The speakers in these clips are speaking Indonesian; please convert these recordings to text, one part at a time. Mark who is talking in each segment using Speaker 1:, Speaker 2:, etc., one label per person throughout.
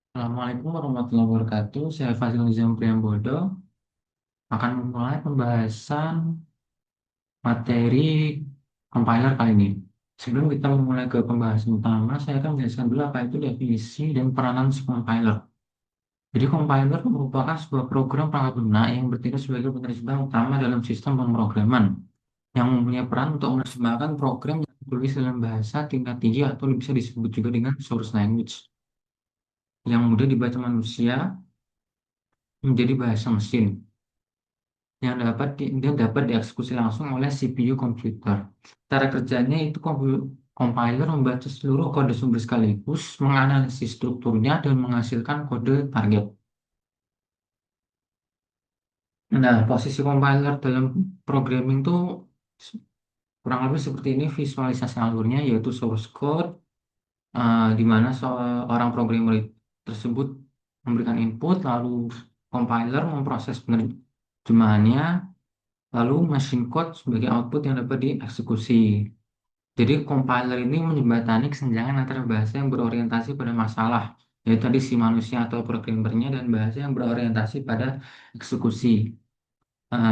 Speaker 1: Assalamualaikum warahmatullahi wabarakatuh. Saya Fazil Nizam Priyambodo akan memulai pembahasan materi compiler kali ini. Sebelum kita memulai ke pembahasan utama, saya akan menjelaskan dulu apa itu definisi dan peranan si compiler. Jadi compiler merupakan sebuah program perangkat lunak yang bertindak sebagai penerjemah utama dalam sistem pemrograman yang mempunyai peran untuk menerjemahkan program yang ditulis dalam bahasa tingkat tinggi atau bisa disebut juga dengan source language yang mudah dibaca manusia menjadi bahasa mesin yang dapat dieksekusi langsung oleh CPU komputer. Cara kerjanya itu compiler membaca seluruh kode sumber sekaligus, menganalisis strukturnya dan menghasilkan kode target. Nah, posisi compiler dalam programming itu kurang lebih seperti ini visualisasi alurnya, yaitu source code, di mana seorang programmer tersebut memberikan input, lalu compiler memproses penerjemahannya, lalu machine code sebagai output yang dapat dieksekusi. Jadi compiler ini menjembatani kesenjangan antara bahasa yang berorientasi pada masalah, yaitu tadi si manusia atau programmernya, dan bahasa yang berorientasi pada eksekusi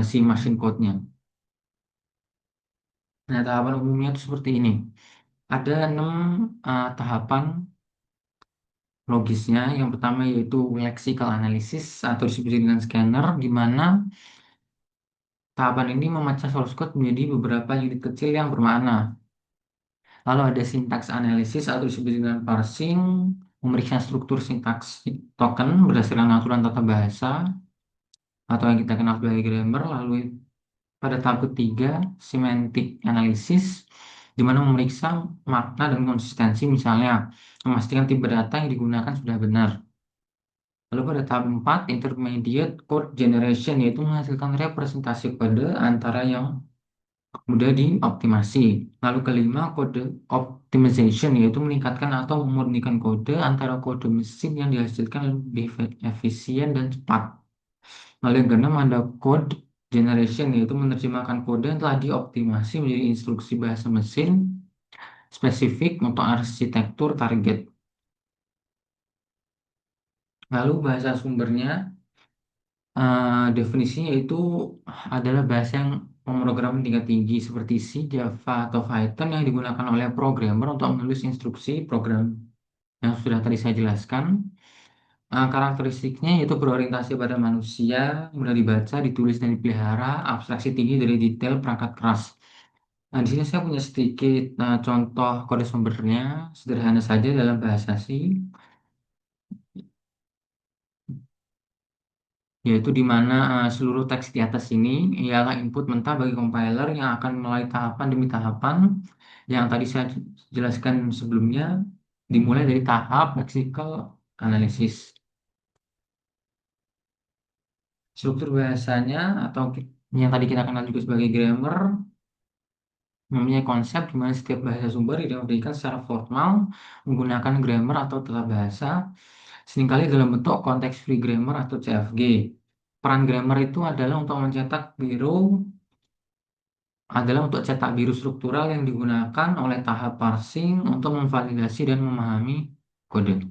Speaker 1: si machine code-nya. Nah, tahapan umumnya itu seperti ini. Ada 6 tahapan logisnya. Yang pertama yaitu lexical analysis atau disebut dengan scanner, di mana tahapan ini memecah source code menjadi beberapa unit kecil yang bermakna. Lalu ada syntax analysis atau disebut dengan parsing, memeriksa struktur sintaks token berdasarkan aturan tata bahasa atau yang kita kenal sebagai grammar. Lalu pada tahap ketiga, semantic analysis, di mana memeriksa makna dan konsistensi, misalnya memastikan tipe data yang digunakan sudah benar. Lalu pada tahap 4, intermediate code generation, yaitu menghasilkan representasi kode antara yang mudah dioptimasi. Lalu kelima, kode optimization, yaitu meningkatkan atau memurnikan kode antara kode mesin yang dihasilkan lebih efisien dan cepat. Lalu yang keenam ada code generation, yaitu menerjemahkan kode yang telah dioptimasi menjadi instruksi bahasa mesin spesifik untuk arsitektur target. Lalu bahasa sumbernya, definisinya itu adalah bahasa yang pemrograman tingkat tinggi seperti C, Java, atau Python yang digunakan oleh programmer untuk menulis instruksi program yang sudah tadi saya jelaskan. Karakteristiknya yaitu berorientasi pada manusia, mudah dibaca, ditulis, dan dipelihara, abstraksi tinggi dari detail perangkat keras. Nah, di sini saya punya sedikit contoh kode sumbernya, sederhana saja dalam bahasa C, yaitu di mana seluruh teks di atas ini ialah input mentah bagi compiler yang akan melalui tahapan demi tahapan yang tadi saya jelaskan sebelumnya, dimulai dari tahap lexical analysis. Struktur bahasanya atau yang tadi kita kenal juga sebagai grammar mempunyai konsep di mana setiap bahasa sumber didirikan secara formal menggunakan grammar atau tata bahasa, seringkali dalam bentuk konteks free grammar atau CFG. Peran grammar itu adalah untuk cetak biru struktural yang digunakan oleh tahap parsing untuk memvalidasi dan memahami kode.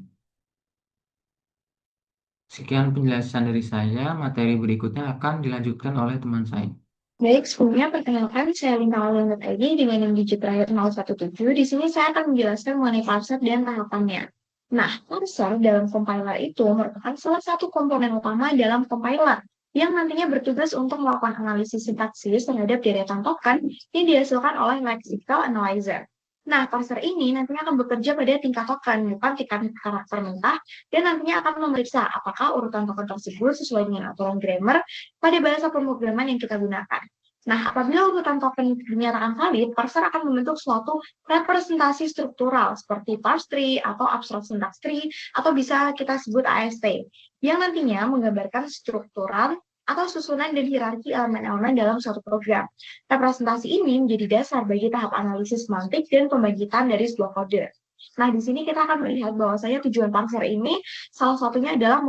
Speaker 1: Sekian penjelasan dari saya, materi berikutnya akan dilanjutkan oleh teman saya.
Speaker 2: Baik, sebelumnya perkenalkan saya Lintang Alunet ID dengan yang digit terakhir 017. Di sini saya akan menjelaskan mengenai parser dan tahapannya. Nah, parser dalam compiler itu merupakan salah satu komponen utama dalam compiler yang nantinya bertugas untuk melakukan analisis sintaksis terhadap deretan token yang dihasilkan oleh lexical analyzer. Nah, parser ini nantinya akan bekerja pada tingkat token, bukan tingkat karakter mentah, dan nantinya akan memeriksa apakah urutan token tersebut sesuai dengan aturan grammar pada bahasa pemrograman yang kita gunakan. Nah, apabila urutan token dinyatakan valid, parser akan membentuk suatu representasi struktural seperti parse tree atau abstract syntax tree atau bisa kita sebut AST yang nantinya menggambarkan struktural atau susunan dan hierarki elemen-elemen dalam suatu program. Representasi ini menjadi dasar bagi tahap analisis semantik dan pembagitan dari sebuah kode. Nah, di sini kita akan melihat bahwasanya tujuan parser ini salah satunya adalah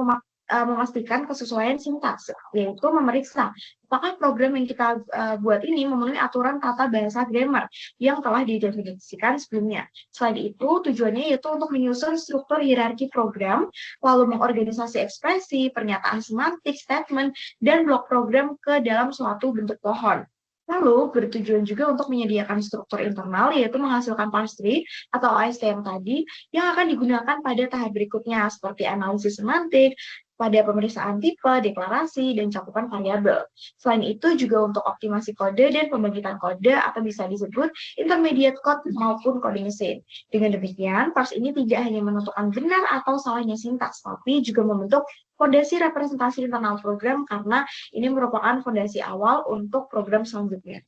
Speaker 2: memastikan kesesuaian sintaks, yaitu memeriksa apakah program yang kita buat ini memenuhi aturan tata bahasa grammar yang telah didefinisikan sebelumnya. Selain itu, tujuannya yaitu untuk menyusun struktur hierarki program, lalu mengorganisasi ekspresi, pernyataan semantik, statement, dan blok program ke dalam suatu bentuk pohon. Lalu, bertujuan juga untuk menyediakan struktur internal, yaitu menghasilkan parse tree atau AST yang tadi, yang akan digunakan pada tahap berikutnya, seperti analisis semantik, pada pemeriksaan tipe, deklarasi, dan cakupan variabel. Selain itu, juga untuk optimasi kode dan pembangkitan kode atau bisa disebut intermediate code maupun coding mesin. Dengan demikian, parse ini tidak hanya menentukan benar atau salahnya sintaks, tapi juga membentuk fondasi representasi internal program karena ini merupakan fondasi awal untuk program selanjutnya.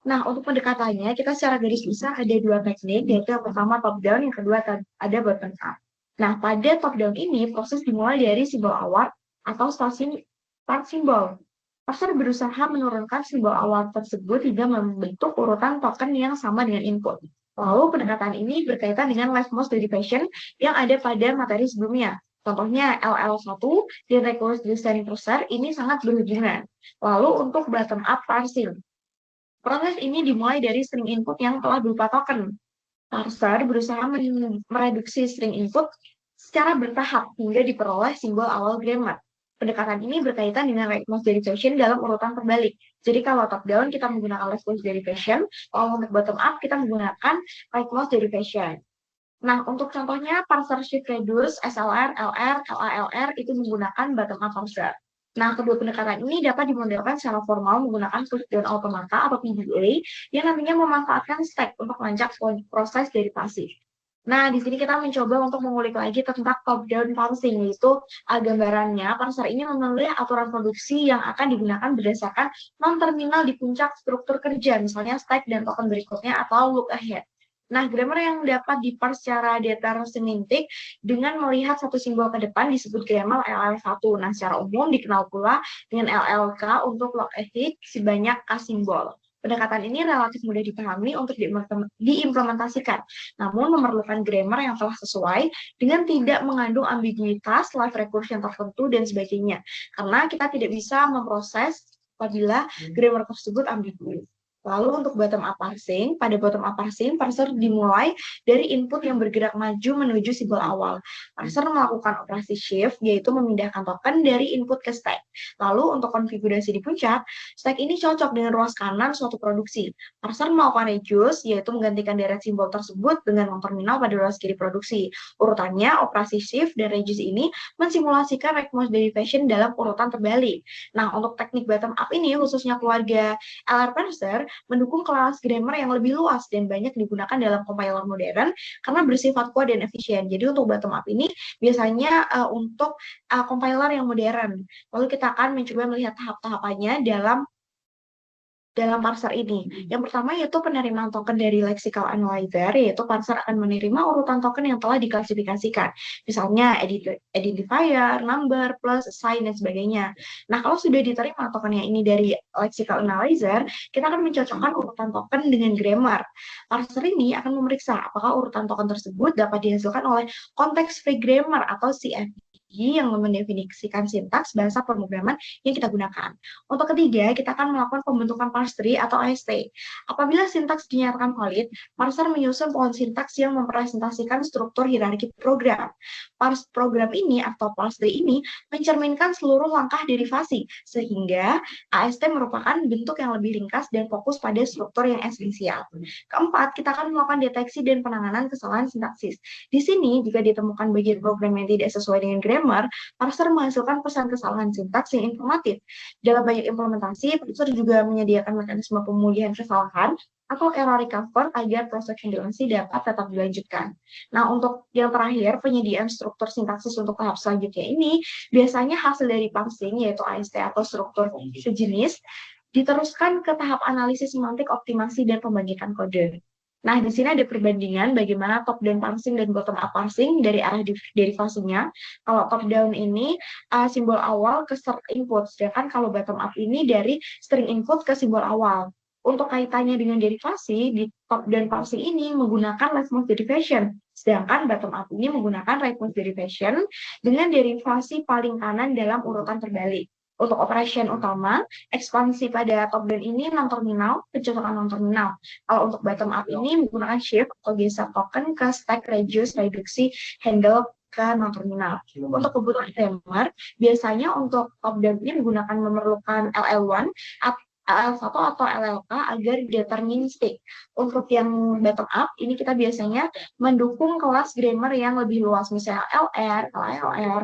Speaker 2: Nah, untuk pendekatannya, kita secara garis besar ada dua teknik, yaitu yang pertama top-down, yang kedua ada bottom-up. Nah, pada top-down ini, proses dimulai dari simbol awal atau start symbol. Parser berusaha menurunkan simbol awal tersebut hingga membentuk urutan token yang sama dengan input. Lalu, pendekatan ini berkaitan dengan leftmost derivation yang ada pada materi sebelumnya. Contohnya LL1 dan recursive descending parser ini sangat berhubungan. Lalu untuk bottom up parsing. Proses ini dimulai dari string input yang telah berupa token. Parser berusaha mereduksi string input secara bertahap hingga diperoleh simbol awal grammar. Pendekatan ini berkaitan dengan leftmost derivation dalam urutan terbalik. Jadi kalau top down kita menggunakan leftmost derivation, kalau untuk bottom up kita menggunakan rightmost derivation. Nah, untuk contohnya parser shift reduce, SLR, LR, LALR itu menggunakan bottom up parser. Nah, kedua pendekatan ini dapat dimodelkan secara formal menggunakan push-down automata atau PDA yang namanya memanfaatkan stack untuk melacak proses derivasi. Nah, di sini kita mencoba untuk mengulik lagi tentang top-down parsing, yaitu gambarannya parser ini memilih aturan produksi yang akan digunakan berdasarkan non-terminal di puncak struktur kerja, misalnya stack dan token berikutnya atau look ahead. Nah, grammar yang dapat diparse secara datar semantik dengan melihat satu simbol ke depan disebut grammar LL1. Nah, secara umum dikenal pula dengan LLK untuk look ahead sebanyak K simbol. Pendekatan ini relatif mudah dipahami untuk diimplementasikan, namun memerlukan grammar yang telah sesuai dengan tidak mengandung ambiguitas, live recursion tertentu, dan sebagainya. Karena kita tidak bisa memproses apabila grammar tersebut ambigu. Lalu untuk bottom up parsing, pada bottom up parsing, parser dimulai dari input yang bergerak maju menuju simbol awal. Parser melakukan operasi shift, yaitu memindahkan token dari input ke stack. Lalu untuk konfigurasi di puncak, stack ini cocok dengan ruas kanan suatu produksi. Parser melakukan reduce, yaitu menggantikan deret simbol tersebut dengan non-terminal pada ruas kiri produksi. Urutannya, operasi shift dan reduce ini mensimulasikan rightmost derivation dalam urutan terbalik. Nah, untuk teknik bottom up ini, khususnya keluarga LR parser, mendukung kelas grammar yang lebih luas dan banyak digunakan dalam compiler modern karena bersifat kuat dan efisien. Jadi untuk bottom up ini biasanya untuk compiler yang modern. Lalu kita akan mencoba melihat tahap-tahapannya dalam parser ini. Yang pertama yaitu penerimaan token dari lexical analyzer, yaitu parser akan menerima urutan token yang telah diklasifikasikan. Misalnya identifier, number, plus, sign, dan sebagainya. Nah, kalau sudah diterima tokennya ini dari lexical analyzer, kita akan mencocokkan urutan token dengan grammar. Parser ini akan memeriksa apakah urutan token tersebut dapat dihasilkan oleh context free grammar atau CFG yang mendefinisikan sintaks bahasa pemrograman yang kita gunakan. Untuk ketiga, kita akan melakukan pembentukan parse tree atau AST. Apabila sintaks dinyatakan valid, parser menyusun pohon sintaks yang mempresentasikan struktur hierarki program. Parse program ini atau parse tree ini mencerminkan seluruh langkah derivasi, sehingga AST merupakan bentuk yang lebih ringkas dan fokus pada struktur yang esensial. Keempat, kita akan melakukan deteksi dan penanganan kesalahan sintaksis. Di sini, jika ditemukan bagian program yang tidak sesuai dengan grammar, parser menghasilkan pesan kesalahan sintaks yang informatif. Dalam banyak implementasi, parser juga menyediakan mekanisme pemulihan kesalahan atau error recover agar proses kompilasi dapat tetap dilanjutkan. Nah, untuk yang terakhir, penyediaan struktur sintaksis untuk tahap selanjutnya ini biasanya hasil dari parsing, yaitu AST atau struktur sejenis, diteruskan ke tahap analisis semantik, optimasi, dan pembagian kode. Nah, di sini ada perbandingan bagaimana top down parsing dan bottom up parsing dari arah derivasinya. Kalau top down ini simbol awal ke string input, sedangkan kalau bottom up ini dari string input ke simbol awal. Untuk kaitannya dengan derivasi, di top down parsing ini menggunakan leftmost derivation, Sedangkan bottom up ini menggunakan rightmost derivation dengan derivasi paling kanan dalam urutan terbalik. Untuk operation utama, ekspansi pada top down ini non-terminal, pencocokan non-terminal. Kalau untuk bottom up ini menggunakan shift atau geser token ke stack, reduce, reduksi, handle ke non-terminal. Untuk kebutuhan grammar, biasanya untuk top down ini memerlukan LL1, LL1 atau LLK agar deterministik. Untuk yang bottom up, ini kita biasanya mendukung kelas grammar yang lebih luas, misalnya LR, LLR.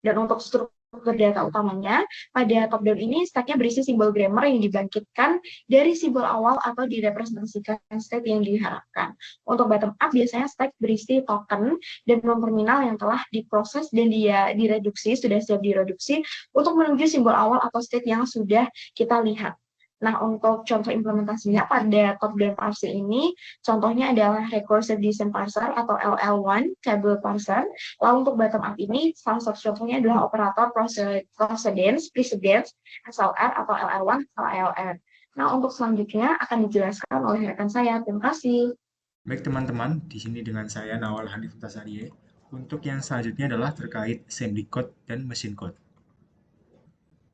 Speaker 2: Dan untuk struktur data utamanya, pada top down ini stacknya berisi simbol grammar yang dibangkitkan dari simbol awal atau direpresentasikan state yang diharapkan. Untuk bottom up biasanya stack berisi token dan non-terminal yang telah diproses dan dia direduksi, sudah siap direduksi untuk menuju simbol awal atau state yang sudah kita lihat. Nah, untuk contoh implementasinya pada top-down parser ini, contohnya adalah Recursive Descent Parser atau LL1 Table Parser. Lalu untuk bottom up ini, salah satu contohnya adalah operator precedence, SLR atau LL1 atau LR. Nah, untuk selanjutnya akan dijelaskan oleh rekan saya. Terima kasih.
Speaker 3: Baik teman-teman, di sini dengan saya Nawal Hanif Tasarie. Untuk yang selanjutnya adalah terkait assembly code dan mesin code.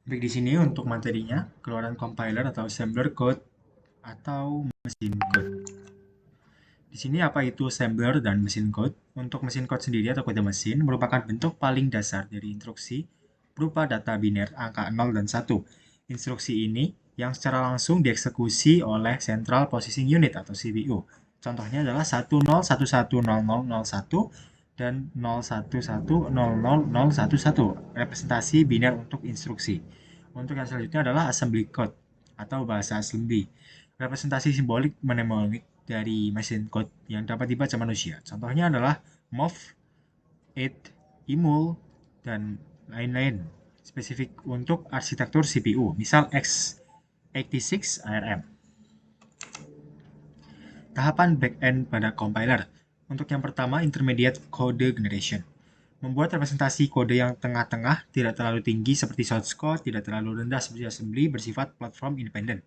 Speaker 3: Baik, di sini untuk materinya, keluaran compiler atau assembler code atau mesin code. Di sini apa itu assembler dan mesin code? Untuk mesin code sendiri atau kode mesin merupakan bentuk paling dasar dari instruksi berupa data biner angka 0 dan 1. Instruksi ini yang secara langsung dieksekusi oleh Central Processing Unit atau CPU. Contohnya adalah 10110001 dan 01100011, representasi biner untuk instruksi. Untuk yang selanjutnya adalah assembly code atau bahasa assembly, representasi simbolik mnemonik dari mesin code yang dapat dibaca manusia. Contohnya adalah mov, it, imul, dan lain-lain. Spesifik untuk arsitektur CPU, misal x86 ARM. Tahapan backend pada compiler. Untuk yang pertama, intermediate code generation. Membuat representasi kode yang tengah-tengah, tidak terlalu tinggi seperti source code, tidak terlalu rendah seperti assembly, bersifat platform independent.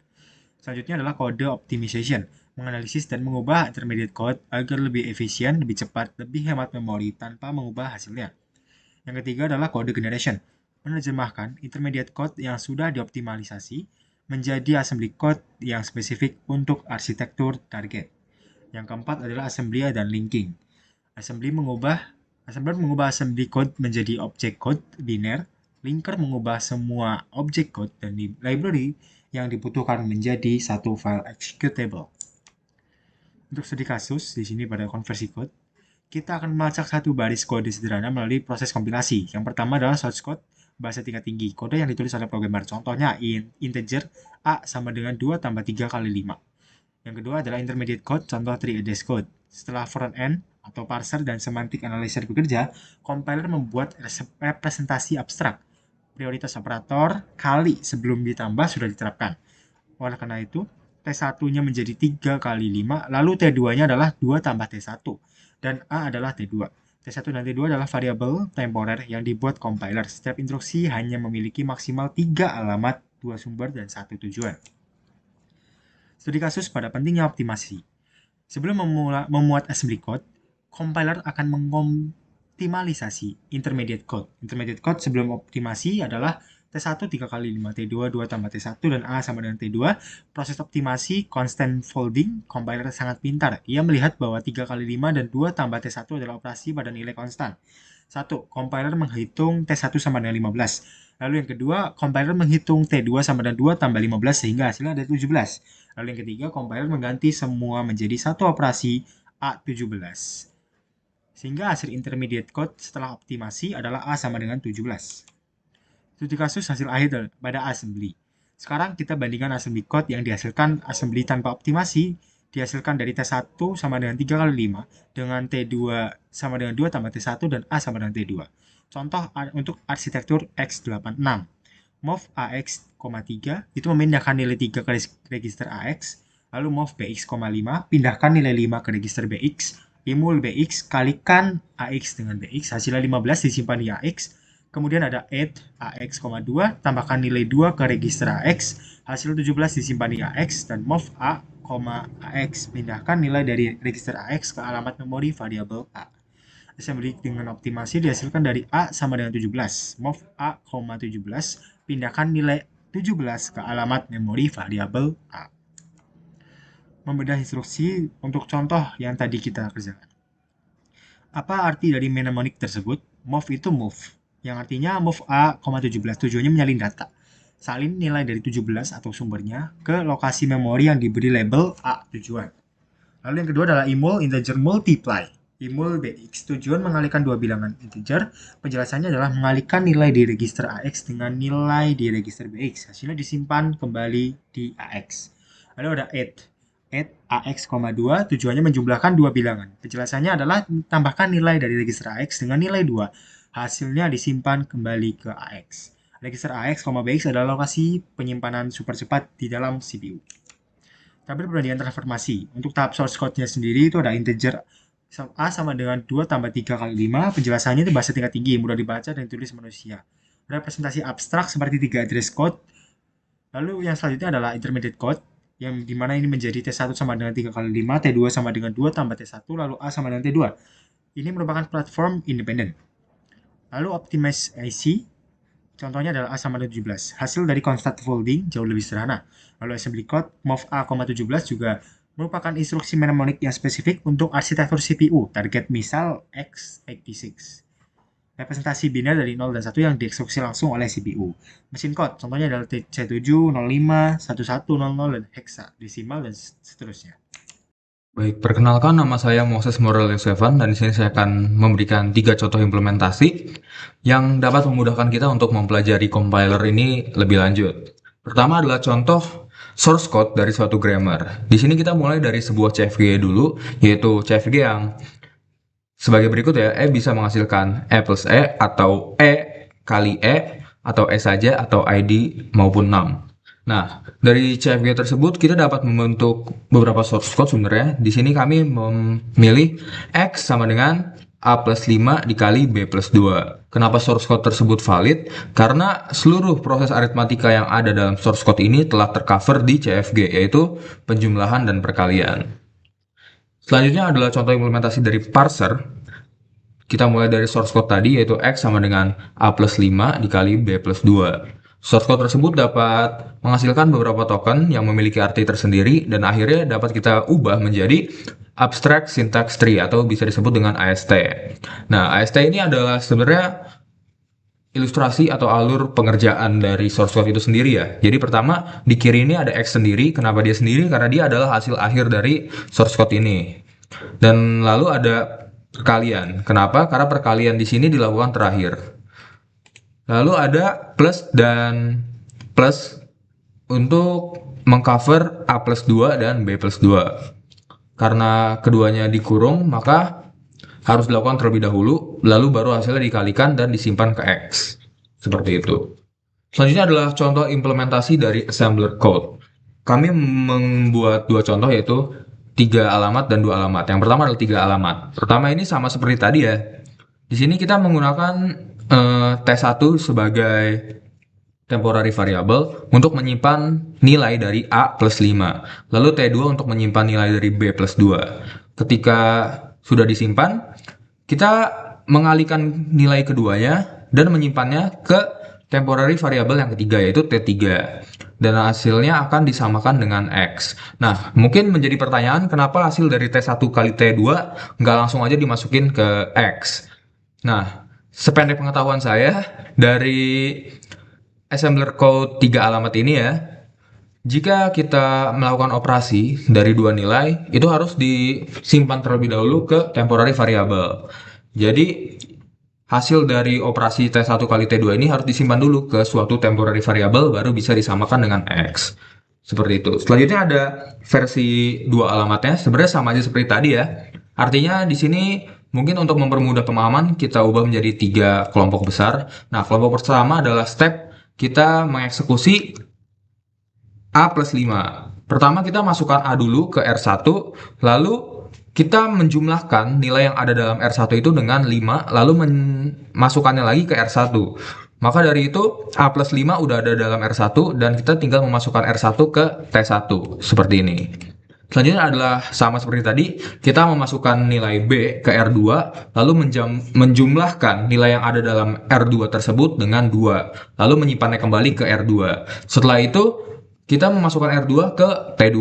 Speaker 3: Selanjutnya adalah code optimization, menganalisis dan mengubah intermediate code agar lebih efisien, lebih cepat, lebih hemat memori tanpa mengubah hasilnya. Yang ketiga adalah code generation, menerjemahkan intermediate code yang sudah dioptimalisasi menjadi assembly code yang spesifik untuk arsitektur target. Yang keempat adalah assembly dan linking. Assembler mengubah assembly code menjadi object code biner, linker mengubah semua object code dan library yang dibutuhkan menjadi satu file executable. Untuk studi kasus, di sini pada konversi code, kita akan melacak satu baris kode sederhana melalui proses kompilasi. Yang pertama adalah source code, bahasa tingkat tinggi, kode yang ditulis oleh programmer. Contohnya integer A sama dengan 2 tambah 3 kali 5. Yang kedua adalah intermediate code, contoh 3-address code. Setelah front end atau parser dan semantic analyzer bekerja, compiler membuat representasi abstrak. Prioritas operator kali sebelum ditambah sudah diterapkan. Oleh karena itu, T1-nya menjadi 3 kali 5, lalu T2-nya adalah 2 tambah T1, dan A adalah T2. T1 dan T2 adalah variabel temporer yang dibuat compiler. Setiap instruksi hanya memiliki maksimal 3 alamat, 2 sumber, dan 1 tujuan. Studi kasus pada pentingnya optimasi. Sebelum memuat assembly code, compiler akan mengoptimalisasi intermediate code. Intermediate code sebelum optimasi adalah T1 3 kali 5, T2 2 tambah T1, dan A sama dengan T2. Proses optimasi constant folding, compiler sangat pintar. Ia melihat bahwa 3 kali 5 dan 2 tambah T1 adalah operasi pada nilai konstan. 1. Compiler menghitung T1 sama dengan 15. Lalu yang kedua, compiler menghitung T2 sama dengan 2 tambah 15 sehingga hasilnya ada 17. Lalu yang ketiga, compiler mengganti semua menjadi satu operasi A17. Sehingga hasil intermediate code setelah optimasi adalah A sama dengan 17. Studi kasus hasil akhir pada assembly. Sekarang kita bandingkan assembly code yang dihasilkan assembly tanpa optimasi, dihasilkan dari T1 sama dengan 3 kali 5, dengan T2 sama dengan 2 tambah T1, dan A sama dengan T2. Contoh untuk arsitektur x86. Mov AX, 3 itu memindahkan nilai 3 ke register AX, lalu mov BX, 5 pindahkan nilai 5 ke register BX, imul BX kalikan AX dengan BX, hasilnya 15 disimpan di AX, Kemudian ada add AX, 2, tambahkan nilai 2 ke register AX, hasil 17 disimpan di AX, dan move A, AX, pindahkan nilai dari register AX ke alamat memori variabel A. Assembly dengan optimasi dihasilkan dari A sama dengan 17, move A, 17, pindahkan nilai 17 ke alamat memori variabel A. Membedah instruksi untuk contoh yang tadi kita kerjakan. Apa arti dari mnemonic tersebut? Move itu move, yang artinya move A, 17. Tujuannya menyalin data. Salin nilai dari 17 atau sumbernya ke lokasi memori yang diberi label A tujuan. Lalu yang kedua adalah imul integer multiply. Imul BX, tujuan mengalihkan dua bilangan integer. Penjelasannya adalah mengalihkan nilai di register AX dengan nilai di register BX. Hasilnya disimpan kembali di AX. Lalu ada add AX, 2, tujuannya menjumlahkan dua bilangan. Penjelasannya adalah tambahkan nilai dari register AX dengan nilai 2. Hasilnya disimpan kembali ke AX. Register AX, BX adalah lokasi penyimpanan super cepat di dalam CPU. Tabel perbandingan transformasi. Untuk tahap source code-nya sendiri itu ada integer A sama dengan 2 tambah 3 kali 5. Penjelasannya itu bahasa tingkat tinggi, mudah dibaca dan ditulis manusia. Representasi abstrak seperti 3 address code. Lalu yang selanjutnya adalah intermediate code, yang dimana ini menjadi T1 sama dengan 3 kali 5, T2 sama dengan 2 tambah T1, lalu A sama dengan T2. Ini merupakan platform independen. Lalu optimize IC, contohnya adalah A sama dengan 17. Hasil dari constant folding jauh lebih sederhana. Lalu assembly code, move A, 17 juga merupakan instruksi mnemonic yang spesifik untuk arsitektur CPU, target misal x86. Representasi biner dari 0 dan 1 yang dieksekusi langsung oleh CPU. Mesin code, contohnya adalah C7, 05, 1100, dan hexa, desimal, dan seterusnya.
Speaker 4: Baik, perkenalkan nama saya Moses Morel Yosevan dan di sini saya akan memberikan 3 contoh implementasi yang dapat memudahkan kita untuk mempelajari compiler ini lebih lanjut. Pertama adalah contoh source code dari suatu grammar. Di sini kita mulai dari sebuah CFG dulu, yaitu CFG yang sebagai berikut ya, E bisa menghasilkan E plus E, atau E kali E, atau E saja, atau ID maupun num. Nah, dari CFG tersebut kita dapat membentuk beberapa source code sebenarnya. Di sini kami memilih X sama dengan A plus 5 dikali B plus 2. Kenapa source code tersebut valid? Karena seluruh proses aritmatika yang ada dalam source code ini telah tercover di CFG, yaitu penjumlahan dan perkalian. Selanjutnya adalah contoh implementasi dari parser. Kita mulai dari source code tadi, yaitu X sama dengan A plus 5 dikali B plus 2. Source code tersebut dapat menghasilkan beberapa token yang memiliki arti tersendiri dan akhirnya dapat kita ubah menjadi abstract syntax tree atau bisa disebut dengan AST. Nah, AST ini adalah sebenarnya ilustrasi atau alur pengerjaan dari source code itu sendiri ya. Jadi pertama di kiri ini ada X sendiri. Kenapa dia sendiri? Karena dia adalah hasil akhir dari source code ini. Dan lalu ada perkalian. Kenapa? Karena perkalian di sini dilakukan terakhir. Lalu ada plus dan plus untuk mengcover A plus 2 dan B plus 2. Karena keduanya dikurung, maka harus dilakukan terlebih dahulu, lalu baru hasilnya dikalikan dan disimpan ke X. Seperti itu. Selanjutnya adalah contoh implementasi dari assembler code. Kami membuat 2 contoh, yaitu 3 alamat dan 2 alamat. Yang pertama adalah 3 alamat. Pertama ini sama seperti tadi ya. Di sini kita menggunakan T1 sebagai temporary variable untuk menyimpan nilai dari A plus 5. Lalu T2 untuk menyimpan nilai dari B plus 2. Ketika sudah disimpan, kita mengalihkan nilai keduanya dan menyimpannya ke temporary variable yang ketiga, yaitu T3. Dan hasilnya akan disamakan dengan X. Nah, mungkin menjadi pertanyaan kenapa hasil dari T1 kali T2 nggak langsung aja dimasukin ke X. Nah, sependek pengetahuan saya dari assembler code 3 alamat ini ya, jika kita melakukan operasi dari 2 nilai, itu harus disimpan terlebih dahulu ke temporary variable. Jadi, hasil dari operasi T1 kali T2 ini harus disimpan dulu ke suatu temporary variable, baru bisa disamakan dengan X. Seperti itu. Selanjutnya ada versi 2 alamatnya, sebenarnya sama aja seperti tadi ya. Artinya di sini mungkin untuk mempermudah pemahaman, kita ubah menjadi 3 kelompok besar. Nah, kelompok pertama adalah step kita mengeksekusi A plus 5. Pertama kita masukkan A dulu ke R1, lalu kita menjumlahkan nilai yang ada dalam R1 itu dengan 5, lalu memasukkannya lagi ke R1. Maka dari itu, A plus 5 udah ada dalam R1, dan kita tinggal memasukkan R1 ke T1, seperti ini. Selanjutnya adalah sama seperti tadi, kita memasukkan nilai B ke R2, lalu menjumlahkan nilai yang ada dalam R2 tersebut dengan 2, lalu menyimpannya kembali ke R2. Setelah itu, kita memasukkan R2 ke T2.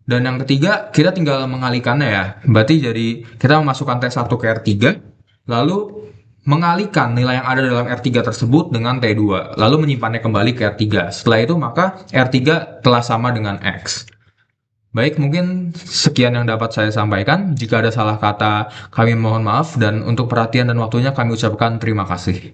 Speaker 4: Dan yang ketiga, kita tinggal mengalihkannya ya. Berarti jadi kita memasukkan T1 ke R3, lalu mengalihkan nilai yang ada dalam R3 tersebut dengan T2, lalu menyimpannya kembali ke R3. Setelah itu, maka R3 telah sama dengan X. Baik, mungkin sekian yang dapat saya sampaikan. Jika ada salah kata, kami mohon maaf, dan untuk perhatian dan waktunya kami ucapkan terima kasih.